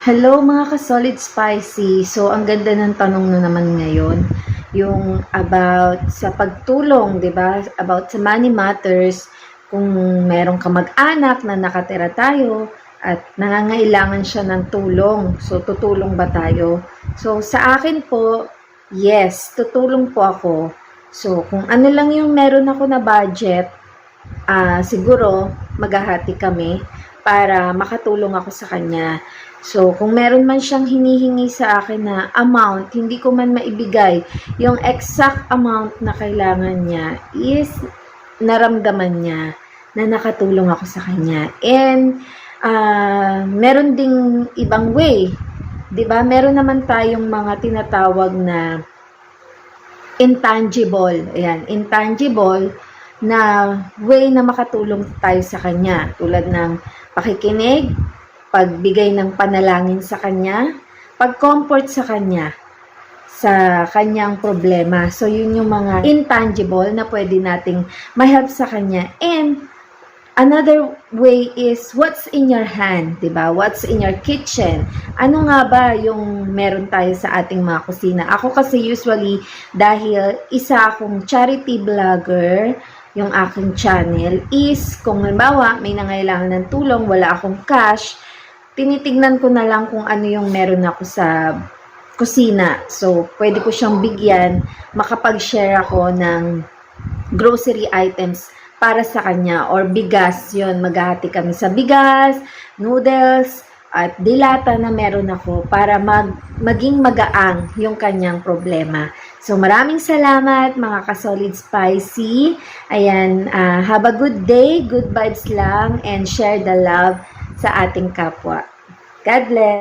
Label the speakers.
Speaker 1: Hello mga ka-solid spicy. So, ang ganda ng tanong na naman ngayon, yung about sa pagtulong, 'di ba? About sa money matters, kung meron ka mag-anak na nakatira tayo at nangangailangan siya ng tulong. So, tutulong ba tayo? So, sa akin po, yes, tutulong po ako. So, kung ano lang yung meron ako na budget, siguro maghahati kami para makatulong ako sa kanya. So, kung meron man siyang hinihingi sa akin na amount, hindi ko man maibigay yung exact amount na kailangan niya is naramdaman niya na nakatulong ako sa kanya. And, meron ding ibang way. 'Di ba? Meron naman tayong mga tinatawag na intangible. Ayan, intangible na way na makatulong tayo sa kanya. Tulad ng pakikinig, pagbigay ng panalangin sa kanya, pag-comfort sa kanya, sa kanyang problema. So, yun yung mga intangible na pwede nating ma-help sa kanya. And, another way is what's in your hand, diba? What's in your kitchen? Ano nga ba yung meron tayo sa ating mga kusina? Ako kasi usually, dahil isa akong charity vlogger, yung aking channel is, kung halimbawa may nangailangan ng tulong, wala akong cash, tinitignan ko na lang kung ano yung meron ako sa kusina. So, pwede ko siyang bigyan, makapag-share ako ng grocery items para sa kanya or bigas. Yun, maghahati kami sa bigas, noodles, at dilata na meron ako para maging magaang yung kanyang problema. So, maraming salamat mga ka-solid spicy. Ayan, have a good day, good vibes lang, and share the love sa ating kapwa. God bless!